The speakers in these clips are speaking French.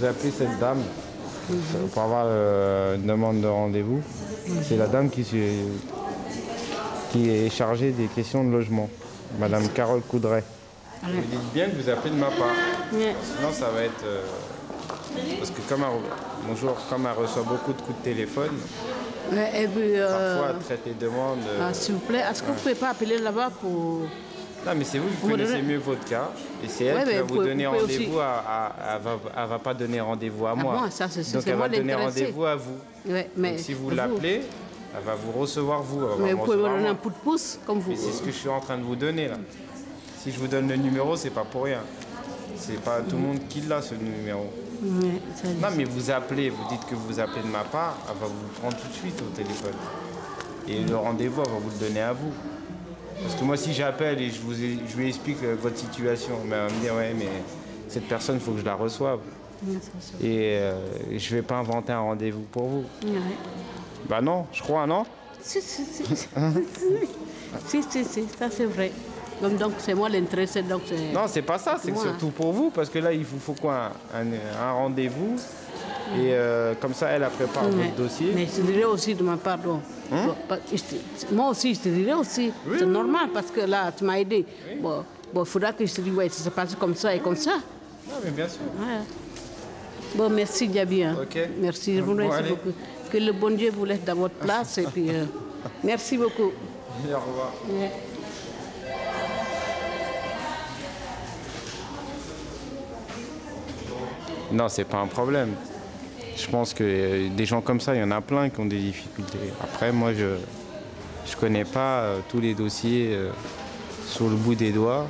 vous appelez cette dame pour avoir une demande de rendez-vous. C'est la dame qui est chargée des questions de logement, Madame Carole Coudray. Vous dites bien que vous appelez de ma part. Sinon, ça va être... parce que comme elle reçoit beaucoup de coups de téléphone, parfois elle traite les demandes... S'il vous plaît, est-ce que vous ne pouvez pas appeler là-bas pour... Non, mais c'est vous qui connaissez mieux votre cas. Et c'est elle qui va vous donner rendez-vous. Elle ne va pas donner rendez-vous à moi. Bon, ça, donc elle va donner rendez-vous à vous. Mais donc si vous l'appelez, elle va vous recevoir vous. Mais vous pouvez me donner un coup de pouce comme vous. Mais c'est ce que je suis en train de vous donner là. Si je vous donne le numéro, c'est pas pour rien. C'est pas tout le monde qui l'a ce numéro. Non, mais vous appelez, vous dites que vous appelez de ma part, elle va vous prendre tout de suite au téléphone. Et le rendez-vous, elle va vous le donner à vous. Parce que moi, si j'appelle et je lui explique votre situation, elle va me dire, ouais, mais cette personne, il faut que je la reçoive. Et je ne vais pas inventer un rendez-vous pour vous. Bah non, je crois, non? Si, ça c'est vrai. Donc c'est moi l'intéressé. Non, c'est pas ça, c'est surtout pour vous, parce que là, il vous faut quoi? Un rendez-vous. Et comme ça, elle prépare votre dossier. Mais je te dirais aussi de ma part, moi aussi, je te dirais aussi, c'est normal, parce que là, tu m'as aidé. Bon, il faudra que je te dise, ouais, ça se passe comme ça et comme ça. Non, mais bien sûr. Bon, merci Diaby. Okay. Merci, je vous remercie beaucoup. Que le bon Dieu vous laisse dans votre place. Et puis, merci beaucoup. Au revoir. Non, c'est pas un problème. Je pense que des gens comme ça, il y en a plein qui ont des difficultés. Après, moi, je connais pas tous les dossiers sur le bout des doigts.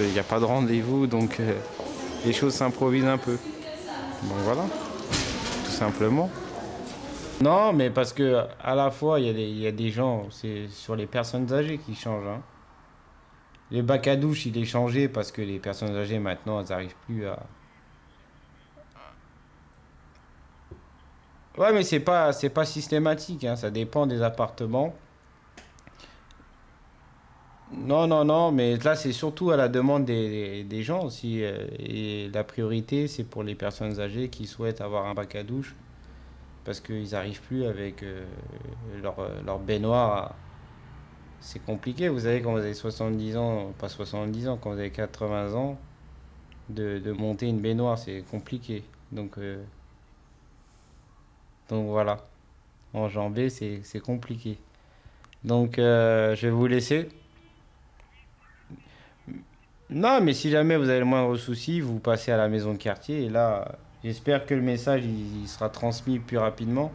Il n'y a pas de rendez-vous, donc les choses s'improvisent un peu. Donc voilà, tout simplement. Non, mais parce que à la fois, il y a des gens, c'est sur les personnes âgées qui changent. Hein. Le bac à douche, il est changé parce que les personnes âgées, maintenant, elles n'arrivent plus à... Ouais, mais c'est pas systématique, hein, ça dépend des appartements. Non, mais là, c'est surtout à la demande des gens aussi. Et la priorité, c'est pour les personnes âgées qui souhaitent avoir un bac à douche. Parce qu'ils n'arrivent plus avec leur baignoire. C'est compliqué, vous savez, quand vous avez 70 ans, pas 70 ans, quand vous avez 80 ans, de monter une baignoire, c'est compliqué. Donc voilà, enjamber, c'est compliqué. Donc je vais vous laisser. Non, mais si jamais vous avez le moindre souci, vous passez à la maison de quartier. Et là, j'espère que le message il sera transmis plus rapidement.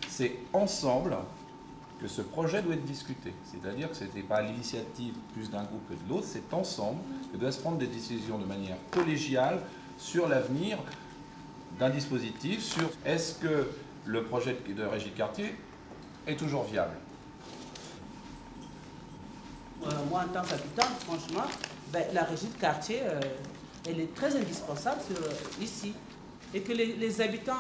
C'est ensemble que ce projet doit être discuté. C'est-à-dire que ce n'était pas à l'initiative plus d'un groupe que de l'autre, c'est ensemble que doivent se prendre des décisions de manière collégiale sur l'avenir d'un dispositif, sur est-ce que le projet de régie de quartier est toujours viable. Moi, en tant qu'habitant, franchement, la régie de quartier, elle est très indispensable ici. Et que les habitants,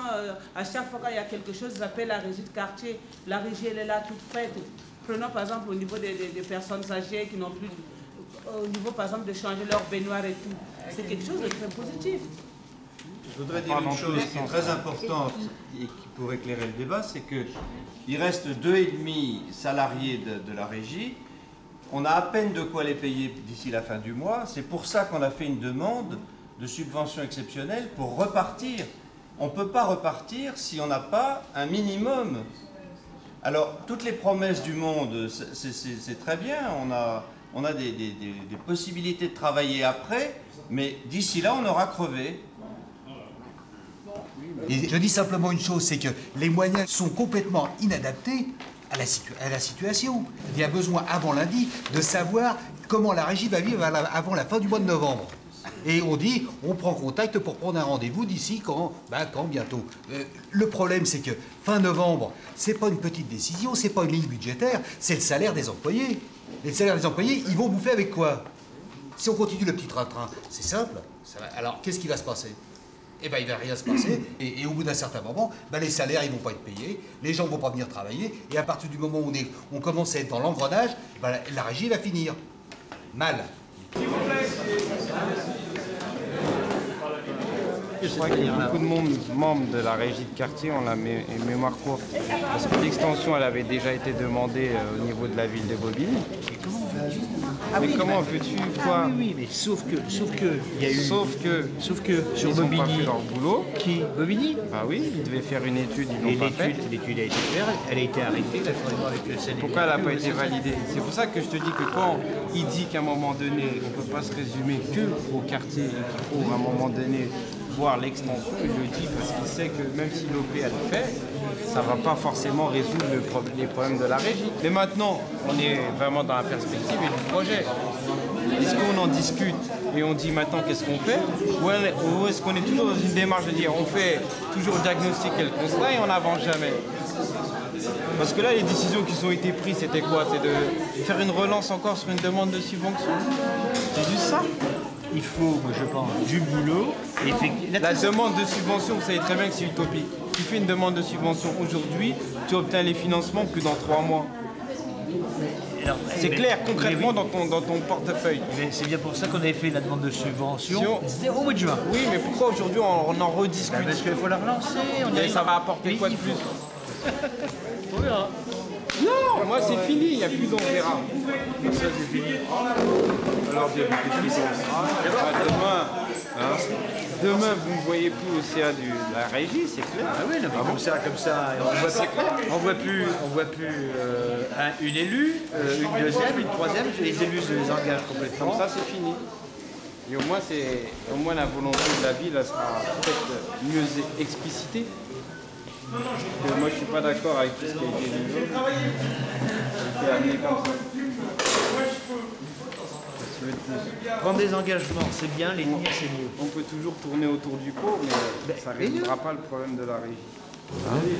à chaque fois qu'il y a quelque chose, ils appellent la régie de quartier. La régie, elle est là toute prête. Prenons par exemple au niveau des personnes âgées qui n'ont plus... Au niveau par exemple de changer leur baignoire et tout. C'est quelque chose de très positif. Je voudrais dire une chose qui est très importante et qui pourrait éclairer le débat, c'est qu'il reste 2,5 salariés de la régie. On a à peine de quoi les payer d'ici la fin du mois. C'est pour ça qu'on a fait une demande de subvention exceptionnelle pour repartir. On ne peut pas repartir si on n'a pas un minimum. Alors, toutes les promesses du monde, c'est très bien. On a des possibilités de travailler après, mais d'ici là, on aura crevé. Et je dis simplement une chose, c'est que les moyens sont complètement inadaptés à la situation. Il y a besoin, avant lundi, de savoir comment la régie va vivre avant la fin du mois de novembre. Et on dit, on prend contact pour prendre un rendez-vous d'ici quand bientôt. Le problème, c'est que fin novembre, c'est pas une petite décision, c'est pas une ligne budgétaire, c'est le salaire des employés. Et le salaire des employés, ils vont bouffer avec quoi? Si on continue le petit train-train, c'est simple. Alors, qu'est-ce qui va se passer? eh ben, il ne va rien se passer. Et au bout d'un certain moment, ben, les salaires ils vont pas être payés, les gens ne vont pas venir travailler. Et à partir du moment où on commence à être dans l'engrenage, ben, la régie va finir mal. Je crois qu'il y a beaucoup de membres de la régie de quartier ont la mémoire courte. Parce que l'extension, elle avait déjà été demandée au niveau de la ville de Bobigny. Mais comment veux-tu quoi? Oui, mais sauf que il y a eu. Sauf que sur ils n'ont pas Bobigny. fait leur boulot. Qui Bobigny? Bah oui, ils devaient faire une étude, ils l'ont pas fait. L'étude a été faite, elle a été arrêtée, là, il faudrait voir avec le CNR. Pourquoi elle n'a pas été validée? C'est pour ça que je te dis que quand il dit qu'à un moment donné, on ne peut pas se résumer que au quartier et qu'il faut à un moment donné voir l'extension, il le dit parce qu'il sait que même si l'OP a le fait, ça ne va pas forcément résoudre les problèmes de la régie. Mais maintenant, on est vraiment dans la perspective et du projet. Est-ce qu'on en discute et on dit maintenant qu'est-ce qu'on fait? Ou est-ce qu'on est toujours dans une démarche de dire on fait toujours le diagnostic et le constat et on n'avance jamais? Parce que là, les décisions qui ont été prises, c'était quoi? C'est de faire une relance encore sur une demande de subvention? C'est juste ça? Il faut, je pense, du boulot. La demande de subvention, vous savez très bien que c'est utopique. Tu fais une demande de subvention aujourd'hui, tu obtiens les financements que dans 3 mois. C'est clair, concrètement, dans ton portefeuille. C'est bien pour ça qu'on avait fait la demande de subvention. C'était au mois de juin. Oui, mais pourquoi aujourd'hui on en rediscute? Parce qu'il faut la relancer. Et ça va apporter quoi de plus? On verra. Non, moi c'est fini, il n'y a plus d'on verra. Ça c'est fini. Alors demain, vous ne voyez plus au CA de la régie, c'est clair. Ah oui, comme ça, on voit plus une élue, une deuxième, une troisième, les élus se les engagent complètement. Comme ça, c'est fini. Et au moins la volonté de la ville, elle sera peut-être mieux explicitée. Parce que moi, je ne suis pas d'accord avec tout ce qui a été dit. C'est amené comme ça. Prendre des engagements, c'est bien, les tenir, c'est mieux. On peut toujours tourner autour du pot, mais ça ne résoudra pas le problème de la régie. Ah oui,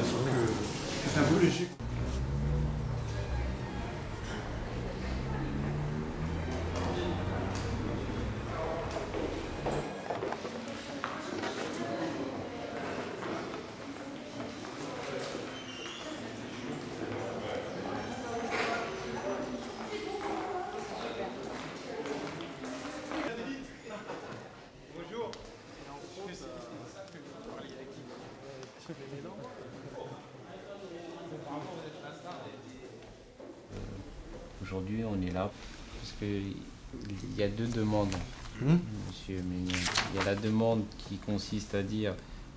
c'est un peu logique. Aujourd'hui, on est là parce qu'il y a 2 demandes, monsieur Ménion. Il y a la demande qui consiste à dire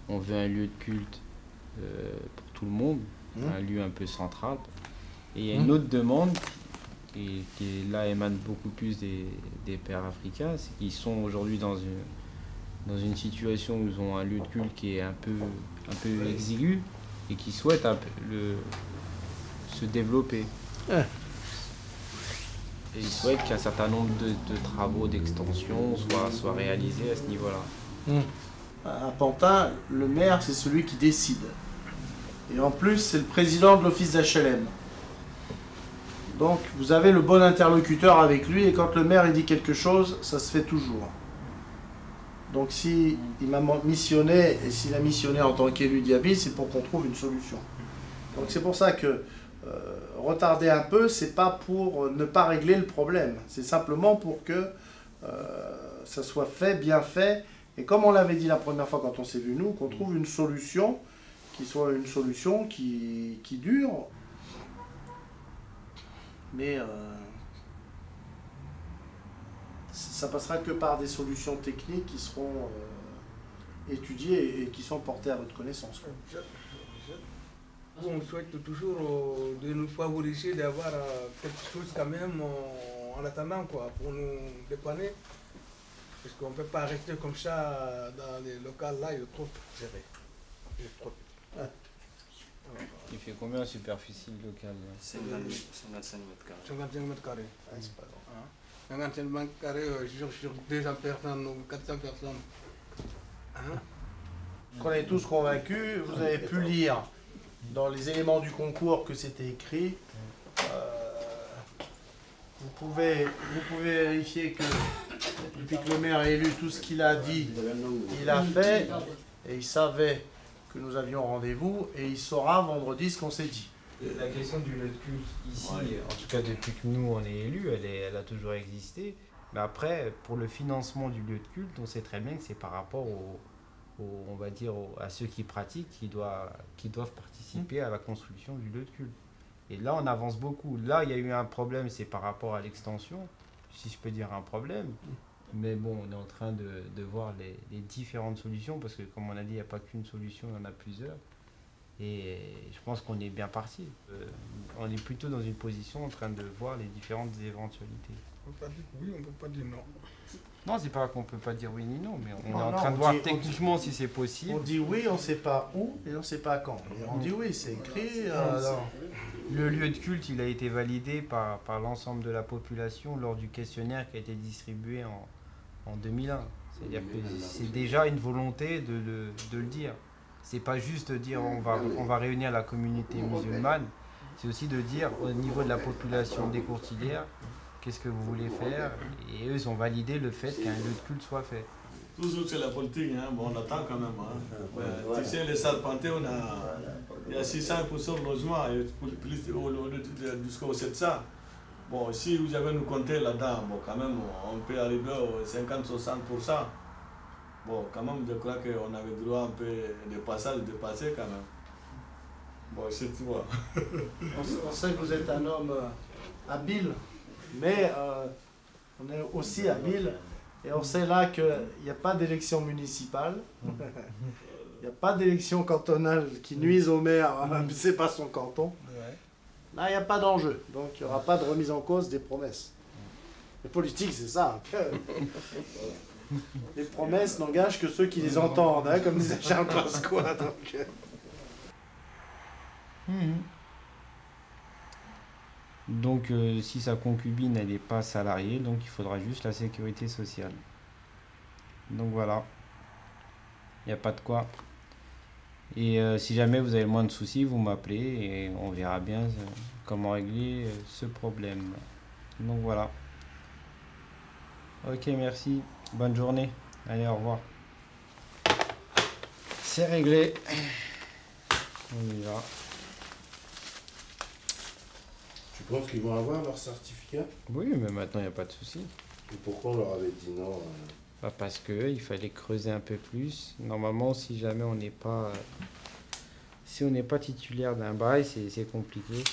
on veut un lieu de culte pour tout le monde, un lieu un peu central. Et il y a une autre demande qui là émane beaucoup plus des pères africains, c'est qu'ils sont aujourd'hui dans une situation où ils ont un lieu de culte qui est un peu exigu et qui souhaitent se développer. Et ils souhaitent qu'un certain nombre de travaux d'extension soient réalisés à ce niveau-là. À Pantin, le maire, c'est celui qui décide. Et en plus, c'est le président de l'office d'HLM. Donc, vous avez le bon interlocuteur avec lui, et quand le maire il dit quelque chose, ça se fait toujours. Donc, s'il m'a missionné, et s'il a missionné en tant qu'élu d'Yabi, c'est pour qu'on trouve une solution. Donc, c'est pour ça que retarder un peu, c'est pas pour ne pas régler le problème. C'est simplement pour que ça soit fait, bien fait. Et comme on l'avait dit la première fois quand on s'est vu, nous, qu'on trouve une solution qui soit une solution qui dure. Mais ça passera que par des solutions techniques qui seront étudiées et qui sont portées à votre connaissance. On souhaite toujours de nous favoriser, d'avoir quelque chose quand même en attendant quoi, pour nous dépanner. Parce qu'on ne peut pas rester comme ça dans les locales là, il est trop serré. Il est trop. Il fait combien la superficie locale? 55 mètres carrés. 55 mètres carrés. C'est pas long. 55 mètres carrés sur 200 personnes ou 400 personnes. On est tous convaincus, vous avez pu lire dans les éléments du concours que c'était écrit. Vous pouvez vérifier que depuis que le maire a élu tout ce qu'il a dit, il a fait. et il savait que nous avions rendez-vous et il saura vendredi ce qu'on s'est dit. La question du lieu de culte ici, en tout cas depuis que nous on est élus, elle a toujours existé. Mais après, pour le financement du lieu de culte, on sait très bien que c'est par rapport on va dire à ceux qui pratiquent qui doivent participer à la construction du lieu de culte. Et là, on avance beaucoup. Là, il y a eu un problème, c'est par rapport à l'extension, si je peux dire un problème. Mais bon, on est en train de voir les différentes solutions, parce que comme on a dit, il n'y a pas qu'une solution, il y en a plusieurs. Et je pense qu'on est bien parti. On est plutôt dans une position en train de voir les différentes éventualités. On peut pas dire oui, on peut pas dire non. Non, c'est pas qu'on peut pas dire oui ni non, mais on est en train de voir techniquement si c'est possible. On dit oui, on ne sait pas où et on ne sait pas quand. Et on dit oui, c'est écrit. Le lieu de culte, il a été validé par l'ensemble de la population lors du questionnaire qui a été distribué en 2001. C'est-à-dire que c'est déjà une volonté de le dire. C'est pas juste de dire on va réunir la communauté musulmane, c'est aussi de dire au niveau de la population des Courtilières, qu'est-ce que vous voulez faire, et eux ils ont validé le fait qu'un lieu de culte soit fait. Toujours c'est la politique, hein. Bon, on attend quand même. Hein. Tu sais, les Serpentins, il y a 600% de logements, et plus jusqu'au 700. Bon, si vous avez nous compter là-dedans, bon, quand même, on peut arriver aux 50-60%. Bon, quand même, je crois qu'on avait droit un peu de dépasser quand même. Bon, c'est tout. On sait que vous êtes un homme habile, mais on est aussi habile. Et on sait là qu'il n'y a pas d'élection municipale, il n'y a pas d'élection cantonale qui nuise au maire, c'est pas son canton. Là, il n'y a pas d'enjeu, donc il n'y aura pas de remise en cause des promesses. Les politiques, c'est ça. Les promesses n'engagent que ceux qui les entendent, hein, comme disait Charles Pasqua. Donc si sa concubine elle n'est pas salariée, donc il faudra juste la sécurité sociale. Donc voilà, il n'y a pas de quoi. Et si jamais vous avez le moins de soucis, vous m'appelez et on verra bien comment régler ce problème. Donc voilà. Ok, merci. Bonne journée. Allez, au revoir. C'est réglé. On y va. Tu penses qu'ils vont avoir leur certificat? Oui, mais maintenant, il n'y a pas de souci. Et pourquoi on leur avait dit non? Parce qu'il fallait creuser un peu plus. Normalement, si jamais on n'est pas... si on n'est pas titulaire d'un bail, c'est compliqué.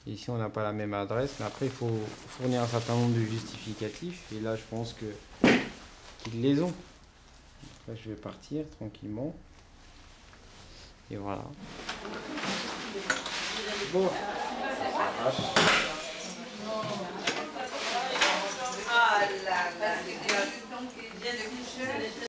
Et si on n'a pas la même adresse, mais après, il faut fournir un certain nombre de justificatifs. Et là, je pense qu'ils les ont. Là, je vais partir tranquillement. Et voilà. Bon. Ah là là, les gars, donc il vient de coucher.